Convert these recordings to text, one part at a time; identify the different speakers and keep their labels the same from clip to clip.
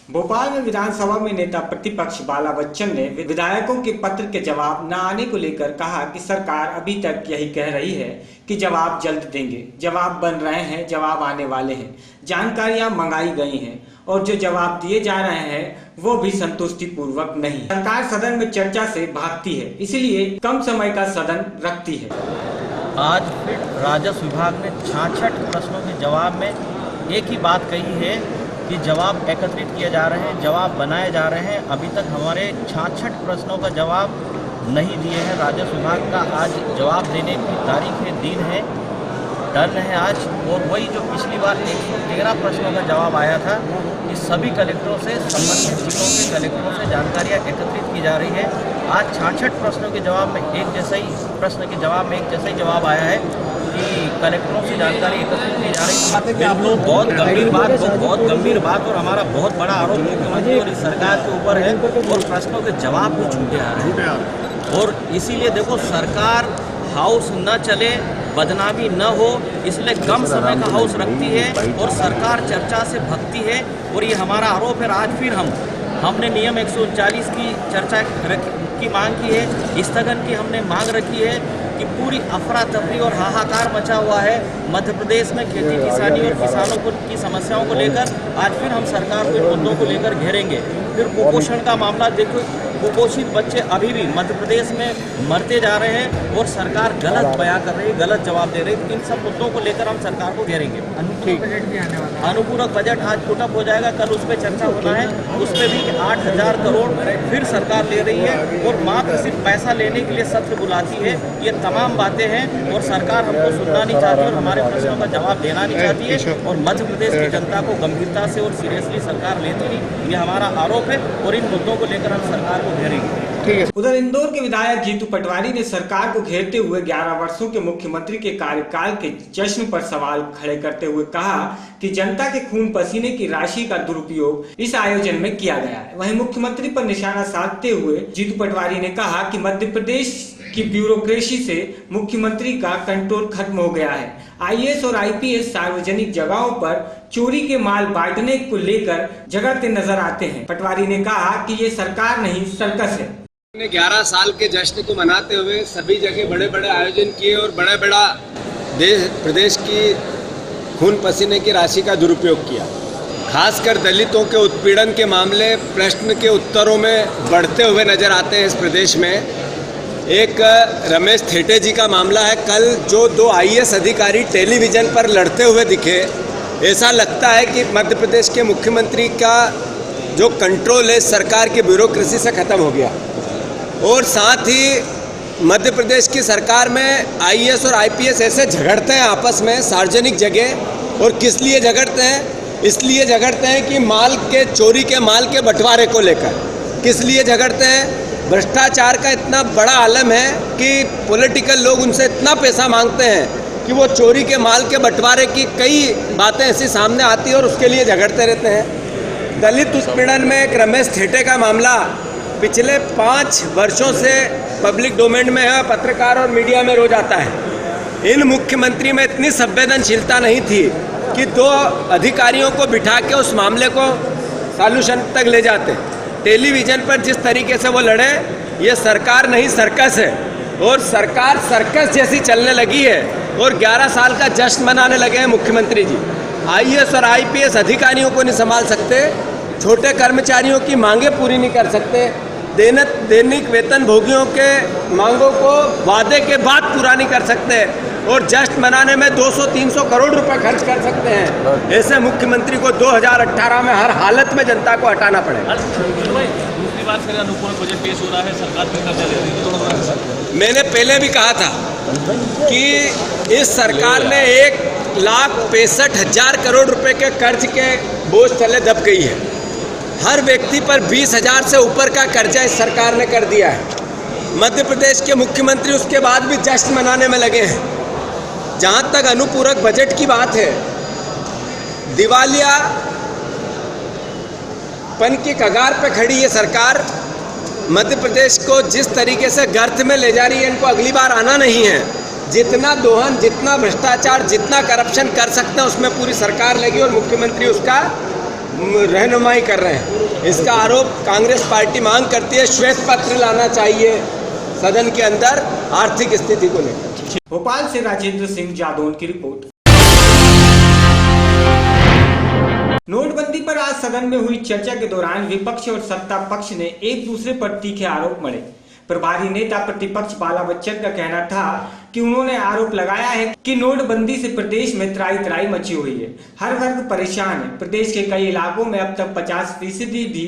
Speaker 1: भोपाल में विधानसभा में नेता प्रतिपक्ष बाला बच्चन ने विधायकों के पत्र के जवाब न आने को लेकर कहा कि सरकार अभी तक यही कह रही है कि जवाब जल्द देंगे। जवाब बन रहे हैं, जवाब आने वाले हैं, जानकारियां मंगाई गई हैं और जो जवाब दिए जा रहे हैं वो भी संतुष्टिपूर्वक नहीं। सरकार सदन में चर्चा से भागती है, इसलिए कम समय का सदन रखती है।
Speaker 2: आज फिर राजस्व विभाग ने 66 प्रश्नों के जवाब में एक ही बात कही है कि जवाब एकत्रित किए जा रहे हैं, जवाब बनाए जा रहे हैं। अभी तक हमारे 66 प्रश्नों का जवाब नहीं दिए हैं। राजस्व विभाग का आज जवाब देने की तारीख है, दिन है, टर्न है आज। और वही जो पिछली बार 113 प्रश्नों का जवाब आया था, इस सभी कलेक्टरों से, संबंधित जिलों के कलेक्टरों से जानकारियाँ एकत्रित की जा रही है। आज 66 प्रश्नों के जवाब में एक जैसा ही जवाब आया है कि कलेक्टरों से जानकारी एकत्रित की जा रही है। बहुत गंभीर बात और हमारा बहुत बड़ा आरोप मुख्यमंत्री और इस सरकार के ऊपर है और प्रश्नों के जवाब भी छूटे आ रहे हैं। और इसीलिए देखो, सरकार हाउस न चले, बदनामी न हो, इसलिए कम समय का हाउस रखती है और सरकार चर्चा से भगती है। और ये हमारा आरोप है। आज फिर हमने नियम 139 की चर्चा की मांग की है, स्थगन की हमने मांग रखी है कि पूरी अफरा तफरी और हाहाकार मचा हुआ है मध्य प्रदेश में खेती किसानी और किसानों की समस्याओं को लेकर। आज फिर हम सरकार को इन मुद्दों को लेकर घेरेंगे। फिर कुपोषण का मामला देखो, कुपोषित बच्चे अभी भी मध्य प्रदेश में मरते जा रहे हैं और सरकार गलत बयां कर रही है, गलत जवाब दे रही है। इन सब मुद्दों को लेकर हम सरकार को घेरेंगे। अनुपूरक बजट आज पुटअप हो जाएगा, कल उस पर चर्चा होना है। उस पर भी 8,000 करोड़ फिर सरकार ले रही है और मात्र सिर्फ पैसा लेने के लिए सत्र बुलाती है। ये तमाम बातें हैं और सरकार हमको सुनना नहीं चाहती और हमारे प्रश्नों का जवाब देना नहीं चाहती है। और मध्य प्रदेश की जनता को गंभीरता से और सीरियसली सरकार लेती नहीं, ये हमारा आरोप है और इन मुद्दों को लेकर हम सरकार को घेरेंगे।
Speaker 1: उधर इंदौर के विधायक जीतू पटवारी ने सरकार को घेरते हुए 11 वर्षों के मुख्यमंत्री के कार्यकाल के जश्न पर सवाल खड़े करते हुए कहा कि जनता के खून पसीने की राशि का दुरुपयोग इस आयोजन में किया गया है। वहीं मुख्यमंत्री पर निशाना साधते हुए जीतू पटवारी ने कहा कि मध्य प्रदेश की ब्यूरोक्रेसी से मुख्यमंत्री का कंट्रोल खत्म हो गया है। आईएएस और आईपीएस सार्वजनिक जगहों पर चोरी के माल बांटने को लेकर झगड़ते नजर आते हैं। पटवारी ने कहा कि ये सरकार नहीं, सर्कस है।
Speaker 3: 11 साल के जश्न को मनाते हुए सभी जगह बड़े बड़े आयोजन किए और बड़ा प्रदेश की खून पसीने की राशि का दुरुपयोग किया। खासकर दलितों के उत्पीड़न के मामले प्रश्न के उत्तरों में बढ़ते हुए नजर आते हैं इस प्रदेश में। एक रमेश थेटे जी का मामला है। कल जो 2 आईएएस अधिकारी टेलीविज़न पर लड़ते हुए दिखे, ऐसा लगता है कि मध्य प्रदेश के मुख्यमंत्री का जो कंट्रोल है सरकार की ब्यूरोक्रेसी से ख़त्म हो गया। और साथ ही मध्य प्रदेश की सरकार में आईएएस और आईपीएस ऐसे झगड़ते हैं आपस में सार्वजनिक जगह। और किस लिए झगड़ते हैं? इसलिए झगड़ते हैं कि चोरी के माल के बंटवारे को लेकर। किस लिए झगड़ते हैं? भ्रष्टाचार का इतना बड़ा आलम है कि पॉलिटिकल लोग उनसे इतना पैसा मांगते हैं कि वो चोरी के माल के बंटवारे की कई बातें ऐसी सामने आती है और उसके लिए झगड़ते रहते हैं। दलित उत्पीड़न में एक रमेश थेटे का मामला पिछले 5 वर्षों से पब्लिक डोमेन में है, पत्रकार और मीडिया में रोज आता है। इन मुख्यमंत्री में इतनी संवेदनशीलता नहीं थी कि 2 अधिकारियों को बिठा के उस मामले को सॉल्यूशन तक ले जाते। टेलीविज़न पर जिस तरीके से वो लड़े, ये सरकार नहीं, सर्कस है। और सरकार सर्कस जैसी चलने लगी है और 11 साल का जश्न मनाने लगे हैं मुख्यमंत्री जी। आईएएस और आईपीएस अधिकारियों को नहीं संभाल सकते, छोटे कर्मचारियों की मांगें पूरी नहीं कर सकते, दैनिक वेतन भोगियों के मांगों को वादे के बाद पूरा नहीं कर सकते और जश्न मनाने में 200-300 करोड़ रुपए खर्च कर सकते हैं। ऐसे मुख्यमंत्री को 2018 में हर हालत में जनता को हटाना पड़ेगा।
Speaker 2: दूसरी बात करें, अनुपूरक बजट पेश हो रहा है, सरकार पे कर्जा ले रही है।
Speaker 3: मैंने पहले भी कहा था कि इस सरकार ने 1,65,000 करोड़ रुपए के कर्ज के बोझ तले दब गई है। हर व्यक्ति पर 20,000 से ऊपर का कर्जा इस सरकार ने कर दिया है। मध्य प्रदेश के मुख्यमंत्री उसके बाद भी जश्न मनाने में लगे हैं। जहाँ तक अनुपूरक बजट की बात है, दिवालियापन की कगार पे खड़ी ये सरकार मध्य प्रदेश को जिस तरीके से गर्त में ले जा रही है, इनको अगली बार आना नहीं है। जितना दोहन, जितना भ्रष्टाचार, जितना करप्शन कर सकते हैं उसमें पूरी सरकार लगी और मुख्यमंत्री उसका रहनुमाई कर रहे हैं। इसका आरोप कांग्रेस पार्टी मांग करती है श्वेत पत्र लाना चाहिए सदन के अंदर आर्थिक स्थिति को लेकर।
Speaker 1: भोपाल से राजेंद्र सिंह जादौन की रिपोर्ट। नोटबंदी पर आज सदन में हुई चर्चा के दौरान विपक्ष और सत्ता पक्ष ने एक दूसरे पर तीखे आरोप मढ़े। प्रभारी नेता प्रतिपक्ष बाला बच्चन का कहना था कि उन्होंने आरोप लगाया है कि नोटबंदी से प्रदेश में त्राही त्राही मची हुई है, हर वर्ग परेशान है। प्रदेश के कई इलाकों में अब तक 50% भी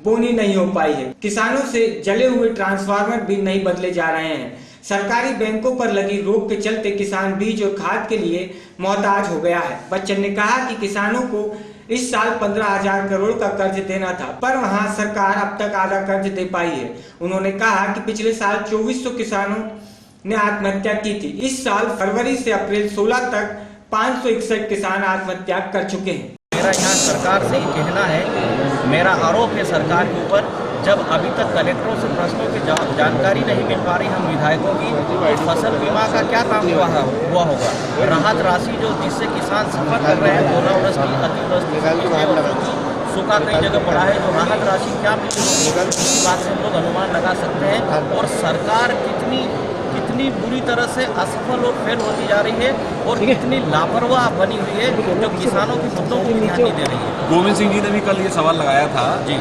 Speaker 1: बोनी नहीं हो पाई है। किसानों से जले हुए ट्रांसफार्मर भी नहीं बदले जा रहे हैं। सरकारी बैंकों पर लगी रोक के चलते किसान बीज और खाद के लिए मोहताज हो गया है। बच्चन ने कहा कि किसानों को इस साल 15,000 करोड़ का कर्ज देना था, पर वहां सरकार अब तक आधा कर्ज दे पाई है। उन्होंने कहा कि पिछले साल 2400 किसानों ने आत्महत्या की थी। इस साल फरवरी से अप्रैल 16 तक 561 किसान आत्महत्या कर चुके हैं।
Speaker 2: मेरा यहाँ सरकार से ही कहना है, मेरा आरोप है सरकार के ऊपर, जब अभी तक कलेक्टरों से प्रश्नों की जानकारी नहीं मिल पा रही हम विधायकों की, तो फसल बीमा का क्या काम हुआ होगा। राहत राशि जो जिससे किसान सफर कर रहे हैं, ओलावृष्टि अतिवृष्टि सूखा कई जगह पड़ा है, जो राहत राशि क्या मिली इस बात से हम लोग अनुमान लगा सकते हैं। और सरकार कितनी बुरी तरह से असफल और फेल होती जा रही है और कितनी लापरवाह बनी हुई है, जो किसानों के मुद्दों को ध्यान नहीं दे रही है।
Speaker 4: गोविंद सिंह जी ने भी कल ये सवाल लगाया था कि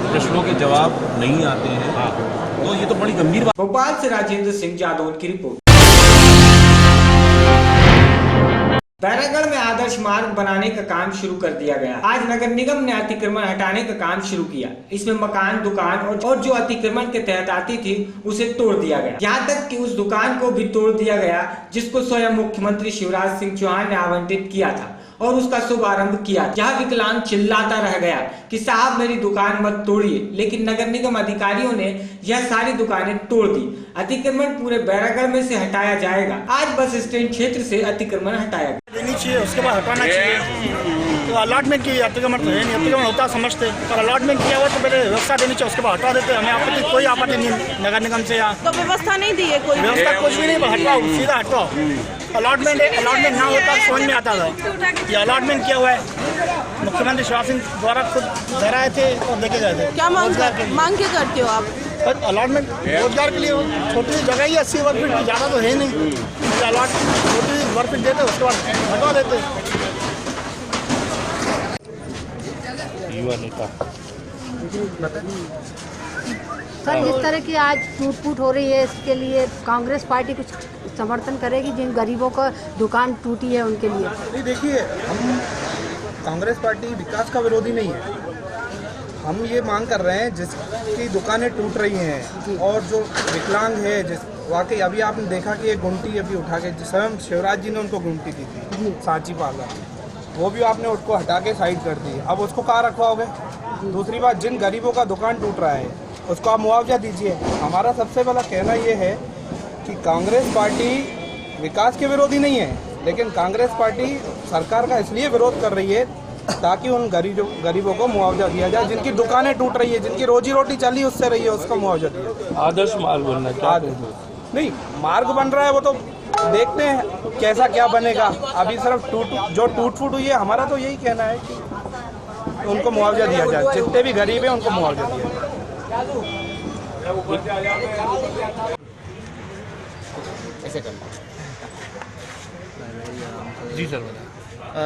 Speaker 4: प्रश्नों के जवाब नहीं आते हैं, तो ये तो बड़ी गंभीर बात।
Speaker 1: भोपाल से राजेंद्र सिंह जादौन की रिपोर्ट। बैरागढ़ में आदर्श मार्ग बनाने का काम शुरू कर दिया गया। आज नगर निगम ने अतिक्रमण हटाने का काम शुरू किया। इसमें मकान, दुकान और जो अतिक्रमण के तहत आती थी उसे तोड़ दिया गया। यहाँ तक कि उस दुकान को भी तोड़ दिया गया जिसको स्वयं मुख्यमंत्री शिवराज सिंह चौहान ने आवंटित किया था और उसका शुभारंभ किया। जहाँ विकलांग चिल्लाता रह गया कि साहब मेरी दुकान मत तोड़िए, लेकिन नगर निगम अधिकारियों ने यह सारी दुकानें तोड़ दी। अतिक्रमण पूरे बैरागढ़ में से हटाया जाएगा। आज बस स्टैंड क्षेत्र से अतिक्रमण हटाया गया।
Speaker 5: देनी चाहिए, उसके बाद हटाना चाहिए। तो अलॉटमेंट की अतिक्रमण तो है नहीं, अतिक्रमण होता समझते, पर अलॉटमेंट किया हुआ तो पहले व्यवस्था देनी चाहिए, उसके बाद हटा देते। हमें आपत्ति कोई आपत्ति नहीं नगर निगम से। यहाँ
Speaker 6: तो व्यवस्था नहीं दी है, कोई
Speaker 5: व्यवस्था कुछ भी नहीं, हटवाओ, सीधा हटवाओ। अलॉटमेंट ना होता समझ में आता था कि अलॉटमेंट किया हुआ है। मुख्यमंत्री शिवराज सिंह द्वारा खुद धराए थे और लेके गए थे।
Speaker 6: क्या मांग क्या करते हो आप?
Speaker 5: अलॉटमेंट रोजगार के लिए छोटी जगह ही 80 वर्ग फीट की, ज़्यादा तो है नहीं। अलॉटमेंट छोटी वर्ग फीट देते, उसके बाद हटवा देते। युवा नेता
Speaker 7: सर, जिस तरह की आज टूट फूट हो रही है, इसके लिए कांग्रेस पार्टी कुछ समर्थन करेगी? जिन गरीबों का दुकान टूटी है उनके लिए।
Speaker 8: नहीं, देखिए, हम कांग्रेस पार्टी विकास का विरोधी नहीं है। हम ये मांग कर रहे हैं जिसकी दुकानें टूट रही हैं और जो विकलांग है, जिस वाकई अभी आपने देखा कि एक गुमटी अभी उठा के स्वयं शिवराज जी ने उनको गुमटी दी थी, सांची पार्लर, वो भी आपने उसको हटा के साइड कर दी। अब उसको कहाँ रखवाओगे? दूसरी बात, जिन गरीबों का दुकान टूट रहा है उसको आप मुआवजा दीजिए। हमारा सबसे बड़ा कहना ये है कि कांग्रेस पार्टी विकास के विरोधी नहीं है, लेकिन कांग्रेस पार्टी सरकार का इसलिए विरोध कर रही है ताकि उन गरीबों को मुआवजा दिया जाए, जिनकी दुकानें टूट रही है, जिनकी रोजी रोटी चली उससे रही है, उसका मुआवजा दिया।
Speaker 5: आदर्श मार्ग बनना चाहिए।
Speaker 8: नहीं, मार्ग बन रहा है, वो तो देखते हैं कैसा क्या बनेगा। अभी सिर्फ जो टूट फूट हुई है, हमारा तो यही कहना है कि उनको मुआवजा दिया जाए, जितने भी गरीब हैं उनको मुआवजा दिया जाए।
Speaker 5: जी सर,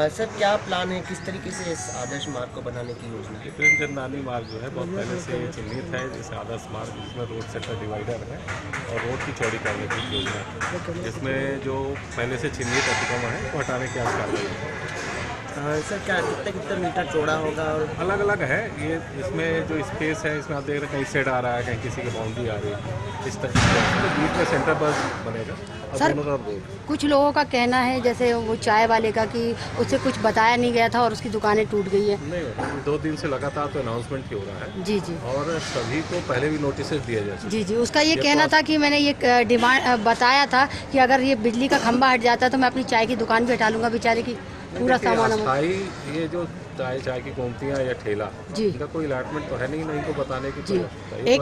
Speaker 9: सर क्या प्लान है, किस तरीके से इस आदर्श मार्ग को बनाने की योजना है?
Speaker 10: प्रेमचंद नानी मार्ग जो है बहुत पहले से चिन्हित है, जैसे आदर्श मार्ग, जिसमें रोड सेक्टर डिवाइडर है और रोड की चौड़ी करने की योजना है, जिसमें जो पहले से चिन्हित अतिक्रमण है वो हटाने की आज कार्रवाई है।
Speaker 9: सर क्या कितना मीटर चौड़ा होगा? और
Speaker 10: अलग अलग है ये, इसमें जो स्पेस है इसमें आप देख रहे हैं कहीं शेड आ रहा है, कहीं किसी की बाउंड्री आ रही है, इस तरह से बीच में सेंटर पर बनेगा।
Speaker 7: सर, कुछ लोगों का कहना है, जैसे वो चाय वाले का, कि उसे कुछ बताया नहीं गया था और उसकी दुकानें टूट गई है।
Speaker 10: नहीं, 2 दिन से लगातार तो अनाउंसमेंट हो रहा है।
Speaker 7: जी जी।
Speaker 10: और सभी को पहले भी नोटिस दिए जाए। जी
Speaker 7: जी, उसका ये कहना था कि मैंने ये डिमांड बताया था कि अगर ये बिजली का खंभा हट जाता तो मैं अपनी चाय की दुकान भी हटा लूँगा, बेचारे की पूरा सामान।
Speaker 10: ये जो चाय की गोमतियाँ या ठेला, इनका कोई अलॉटमेंट तो है नहीं, इनको बताने की तो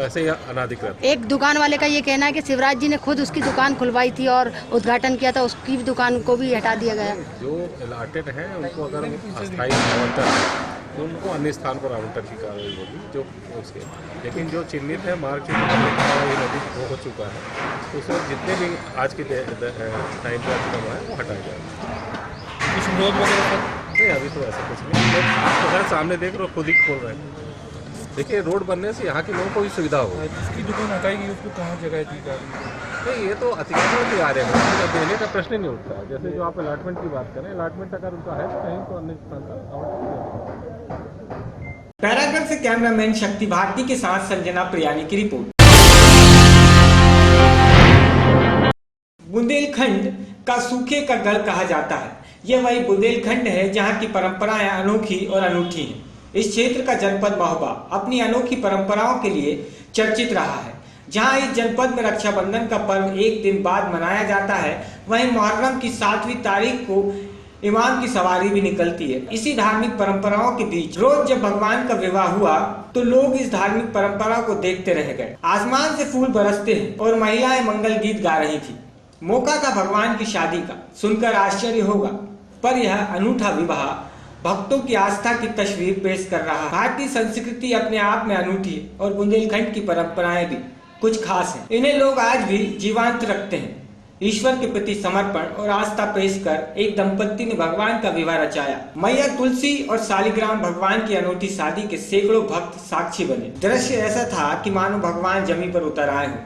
Speaker 10: ऐसे ही अनाधिकृत।
Speaker 7: एक दुकान वाले का ये कहना है कि शिवराज जी ने खुद उसकी दुकान खुलवाई थी और उद्घाटन किया था, उसकी दुकान को भी हटा दिया गया।
Speaker 10: जो अलॉटेड है उनको अगर अस्थायी आवंटन तो उनको अन्य स्थान पर आवंटन की कार्रवाई होगी जो उसके, लेकिन जो चिन्हित है मार्ग चिन्हित करने की कार्रवाई नदी वो हो चुका है, तो उसमें जितने भी आज के टाइम पर अतिक्रमण है वो हटाया जाएगा।
Speaker 8: कुछ विरोध वगैरह
Speaker 10: नहीं, अभी तो ऐसा कुछ नहीं, तो सर सामने देख रहे हो, खुद ही खोल रहे हैं। देखिए रोड बनने से यहाँ के लोगों को भी सुविधा हो।
Speaker 8: जिसकी दुकान हटाएगी उसको कहाँ जगह दी जा रही है?
Speaker 10: नहीं, ये तो अतिक्रमण के आ रहे हैं, देने का प्रश्न नहीं उठता। जैसे जो आप अलॉटमेंट की बात करें, अलॉटमेंट अगर उनका है तो कहीं तो अन्य स्थान पर आवंटित।
Speaker 1: पैरागढ़ से कैमरामैन शक्ति भारती के साथ संजना प्रियानी की रिपोर्ट। बुंदेलखंड का सूखे का गढ़ कहा जाता है। यह वही बुंदेलखंड है जहां की परंपराएं अनोखी और अनूठी हैं। इस क्षेत्र का जनपद महोबा अपनी अनोखी परंपराओं के लिए चर्चित रहा है। जहां इस जनपद में रक्षाबंधन का पर्व एक दिन बाद मनाया जाता है, वहीं मुहर्रम की 7वीं तारीख को इमाम की सवारी भी निकलती है। इसी धार्मिक परंपराओं के बीच रोज जब भगवान का विवाह हुआ तो लोग इस धार्मिक परंपरा को देखते रह गए। आसमान से फूल बरसते हैं और महिलाएं मंगल गीत गा रही थी। मौका था भगवान की शादी का। सुनकर आश्चर्य होगा, पर यह अनूठा विवाह भक्तों की आस्था की तस्वीर पेश कर रहा है। भारतीय संस्कृति अपने आप में अनूठी है और बुंदेलखंड की परंपराएं भी कुछ खास हैं। इन्हें लोग आज भी जीवंत रखते हैं। ईश्वर के प्रति समर्पण और आस्था पेश कर एक दंपत्ति ने भगवान का विवाह रचाया। मैया तुलसी और शालिग्राम भगवान की अनूठी शादी के सैकड़ों भक्त साक्षी बने। दृश्य ऐसा था कि मानो भगवान जमीन पर उतर आए हों।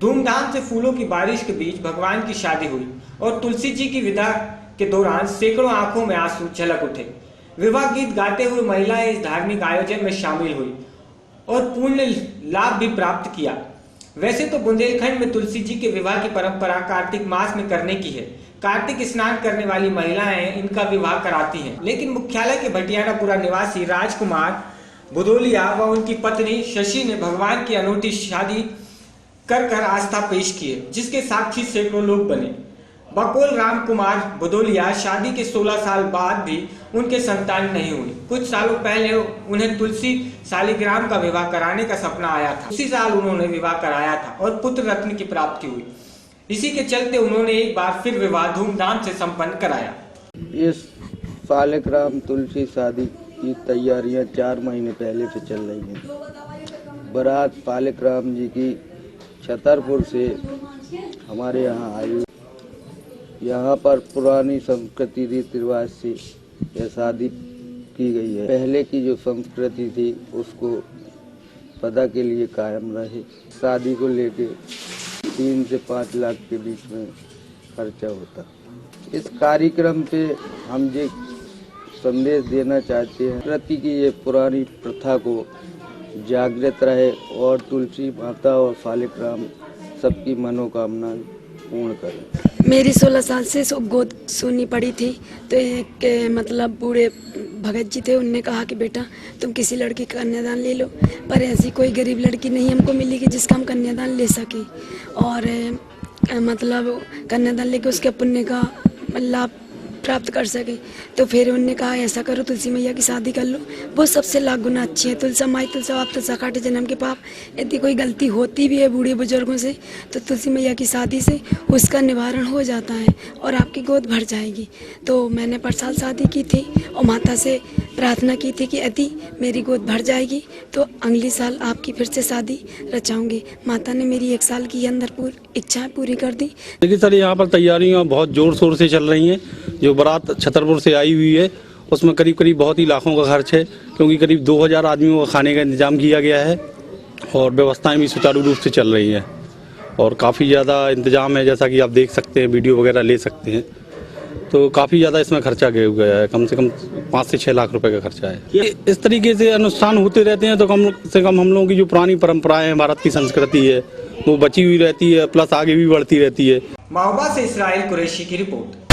Speaker 1: धूमधाम से फूलों की बारिश के बीच भगवान की शादी हुई और तुलसी जी की विदा के दौरान सैकड़ों आंखों में आंसू झलक उठे। विवाह गीत गाते हुए महिलाएं इस धार्मिक आयोजन में शामिल हुई और पूर्ण लाभ भी प्राप्त किया। वैसे तो बुंदेलखंड में तुलसी जी के विवाह की परंपरा कार्तिक मास में करने की है। कार्तिक स्नान करने वाली महिलाएं इनका विवाह कराती हैं, लेकिन मुख्यालय के भटियारापुरा निवासी राजकुमार बुदोलिया व उनकी पत्नी शशि ने भगवान की अनूठी शादी कर आस्था पेश की है, जिसके साक्षी सैकड़ों लोग बने। बकोल राम कुमार बुदोलिया शादी के 16 साल बाद भी उनके संतान नहीं हुई। कुछ सालों पहले उन्हें तुलसी शालिग्राम का विवाह कराने का सपना आया था। उसी साल उन्होंने विवाह कराया था और पुत्र रत्न की प्राप्ति हुई। इसी के चलते उन्होंने एक बार फिर विवाह धूमधाम से संपन्न कराया।
Speaker 11: इस शालिग्राम तुलसी शादी की तैयारियां 4 महीने पहले से चल रही हैं। बारात शालिग्राम जी की छतरपुर से हमारे यहाँ आई। यहाँ पर पुरानी संस्कृति रीति रिवाज से यह शादी की गई है। पहले की जो संस्कृति थी उसको सदा के लिए कायम रहे। शादी को लेके 3 से 5 लाख के बीच में खर्चा होता। इस कार्यक्रम से हम ये संदेश देना चाहते हैं प्रति की ये पुरानी प्रथा को जागृत रहे और तुलसी माता और शालिग्राम सबकी मनोकामना पूर्ण करें।
Speaker 12: मेरी 16 साल से गोद सुनी पड़ी थी, तो एक मतलब बूढ़े भगत जी थे, उनने कहा कि बेटा तुम किसी लड़की का कन्यादान ले लो, पर ऐसी कोई गरीब लड़की नहीं हमको मिली कि जिसका हम कन्यादान ले सके और मतलब कन्यादान लेके उसके पुण्य का लाभ प्राप्त कर सके। तो फिर उन्होंने कहा ऐसा करो तुलसी मैया की शादी कर लो, वो सबसे लाख गुना अच्छी है। तुलसा माई तुलसा आप तुलसा काटे जन्म के पाप। यदि कोई गलती होती भी है बूढ़े बुजुर्गों से तो तुलसी मैया की शादी से उसका निवारण हो जाता है और आपकी गोद भर जाएगी। तो मैंने पर साल शादी की थी और माता से प्रार्थना की थी कि यदि मेरी गोद भर जाएगी तो अगली साल आपकी फिर से शादी रचाऊंगी। माता ने मेरी 1 साल की अंदर इच्छाएं पूरी कर दी।
Speaker 13: देखिए सर, यहाँ पर तैयारियाँ बहुत जोर शोर से चल रही हैं। जो बारात छतरपुर से आई हुई है उसमें करीब बहुत ही लाखों का खर्च है, क्योंकि करीब 2000 आदमियों का खाने का इंतजाम किया गया है और व्यवस्थाएं भी सुचारू रूप से चल रही हैं और काफ़ी ज़्यादा इंतजाम है। जैसा कि आप देख सकते हैं, वीडियो वगैरह ले सकते हैं, तो काफ़ी ज़्यादा इसमें खर्चा गया है। कम से कम 5 से 6 लाख रुपए का खर्चा है। इस तरीके से अनुष्ठान होते रहते हैं तो कम से कम हम लोगों की जो पुरानी परंपराएं हैं, भारत की संस्कृति है, वो बची हुई रहती है, प्लस आगे भी बढ़ती रहती है।
Speaker 1: महोबा से इसराइल कुरैशी की रिपोर्ट।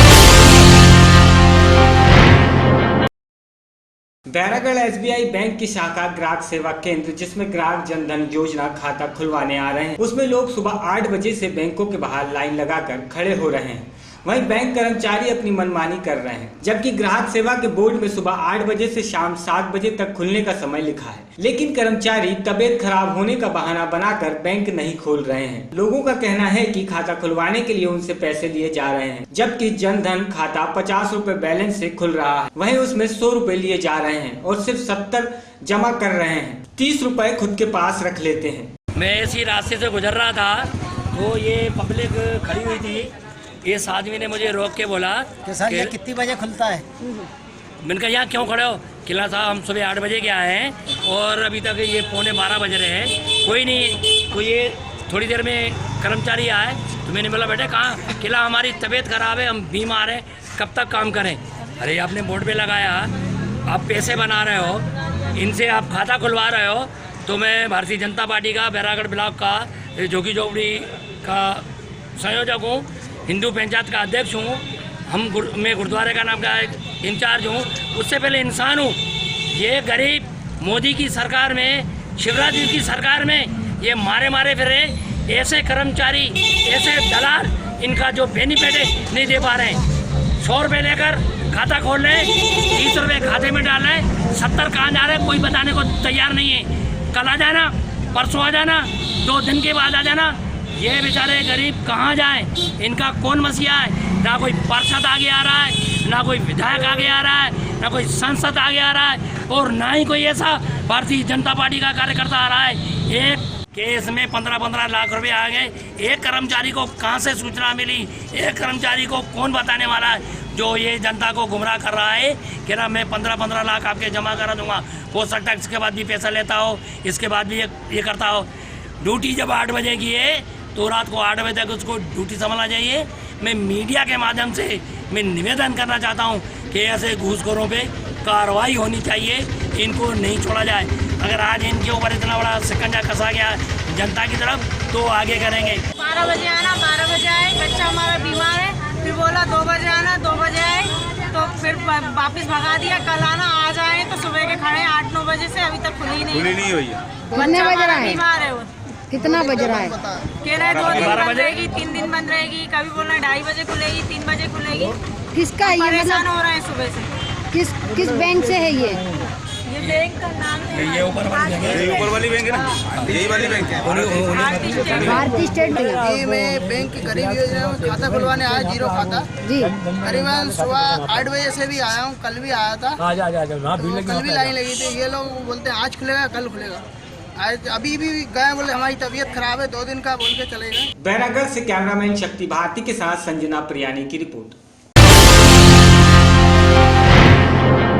Speaker 1: बैरागढ़ SBI बैंक की शाखा ग्राहक सेवा केंद्र, जिसमें ग्राहक जनधन योजना खाता खुलवाने आ रहे हैं, उसमें लोग सुबह 8 बजे से बैंकों के बाहर लाइन लगाकर खड़े हो रहे हैं। वहीं बैंक कर्मचारी अपनी मनमानी कर रहे हैं, जबकि ग्राहक सेवा के बोर्ड में सुबह 8 बजे से शाम 7 बजे तक खुलने का समय लिखा है, लेकिन कर्मचारी तबीयत खराब होने का बहाना बनाकर बैंक नहीं खोल रहे हैं। लोगों का कहना है कि खाता खुलवाने के लिए उनसे पैसे लिए जा रहे हैं, जबकि जनधन खाता 50 रुपए बैलेंस से खुल रहा है, वहीं उसमें 100 रुपए लिए जा रहे हैं और सिर्फ 70 जमा कर रहे हैं, 30 रुपए खुद के पास रख लेते हैं।
Speaker 14: मैं इसी रास्ते से गुजर रहा था तो ये पब्लिक खड़ी हुई थी। इस आदमी ने मुझे रोक के बोला
Speaker 5: कि सर ये कितनी बजे खुलता है?
Speaker 14: मैंने कहा यहाँ क्यों खड़े हो? किला साहब हम सुबह 8 बजे के आए हैं और अभी तक ये 11:45 बज रहे हैं, कोई नहीं। तो ये थोड़ी देर में कर्मचारी आए तो मैंने बोला बेटे कहाँ? किला हमारी तबीयत खराब है, हम बीमार हैं, कब तक काम करें? अरे आपने बोर्ड पे लगाया, आप पैसे बना रहे हो, इनसे आप खाता खुलवा रहे हो। तो मैं भारतीय जनता पार्टी का बैरागढ़ ब्लॉक का जोगी जोबड़ी का संयोजक हूँ, हिंदू पंचायत का अध्यक्ष हूँ, मैं गुरुद्वारे का नाम का इंचार्ज हूँ, उससे पहले इंसान हूँ। ये गरीब मोदी की सरकार में, शिवराज जी की सरकार में ये मारे फिरे ऐसे कर्मचारी, ऐसे दलाल, इनका जो बेनिफिट है नहीं दे पा रहे हैं। 100 रुपये लेकर खाता खोल लें, 30 रुपये खाते में डाल लें, 70 कहाँ जा रहे हैं कोई बताने को तैयार नहीं है। कल आ जाना, परसों आ जाना, 2 दिन के बाद आ जाना। ये बेचारे गरीब कहाँ जाएं? इनका कौन मसीहा है? ना कोई पार्षद आगे आ रहा है, ना कोई विधायक आगे आ रहा है, ना कोई सांसद आगे आ रहा है और ना ही कोई ऐसा भारतीय जनता पार्टी का कार्यकर्ता आ रहा है। एक केस में 15-15 लाख रुपए आ गए। एक कर्मचारी को कहाँ से सूचना मिली? एक कर्मचारी को कौन बताने वाला है जो ये जनता को गुमराह कर रहा है कि ना मैं 15-15 लाख आपके जमा करा दूंगा, पोस्टल टैक्स के बाद भी पैसा लेता हो, इसके बाद भी ये करता हो। ड्यूटी जब 8 बजे की है तो रात को 8 बजे तक उसको ड्यूटी संभालना चाहिए। मैं मीडिया के माध्यम से मैं निवेदन करना चाहता हूँ कि ऐसे घूसखोरों पे कार्रवाई होनी चाहिए, इनको नहीं छोड़ा जाए। अगर आज इनके ऊपर इतना बड़ा शिकंजा कसा गया जनता की तरफ तो आगे करेंगे।
Speaker 6: 12 बजे आना, 12 बजे आए, बच्चा हमारा बीमार है, फिर बोला 2 बजे आना, 2 बजे आए तो फिर वापस भगा दिया। कल आना, आज आए तो सुबह के खड़े 8-9 बजे से अभी तक खुली नहीं हुई है।
Speaker 7: कितने बज रहा है?
Speaker 6: बीमार है वो।
Speaker 7: कितना बज रहा है?
Speaker 6: कह रहे 2 दिन बंद रहेगी, 3 दिन बंद रहेगी, कभी बोल रहे 2:30 बजे खुलेगी, 3 बजे खुलेगी।
Speaker 7: किसका ये?
Speaker 6: परेशान हो रहे हैं सुबह से।
Speaker 7: किस बैंक से है ये?
Speaker 6: ये बैंक का नाम है,
Speaker 4: ये ऊपर वाली बैंक है ना, यही वाली बैंक है,
Speaker 7: भारतीय स्टेट बैंक।
Speaker 8: ये मैं बैंक की गरीब योजना में खाता खुलवाने आया, जीरो खाता जी। करीबन सुबह 8 बजे से भी आया हूँ, कल भी आया था, कल भी लाइन लगी थी। ये लोग बोलते हैं आज खुलेगा, कल खुलेगा। आज अभी भी गए, बोले हमारी तबीयत खराब है, 2 दिन का बोल के चले गए।
Speaker 1: बैरागढ़ से कैमरामैन शक्ति भारती के साथ संजना प्रियानी की रिपोर्ट।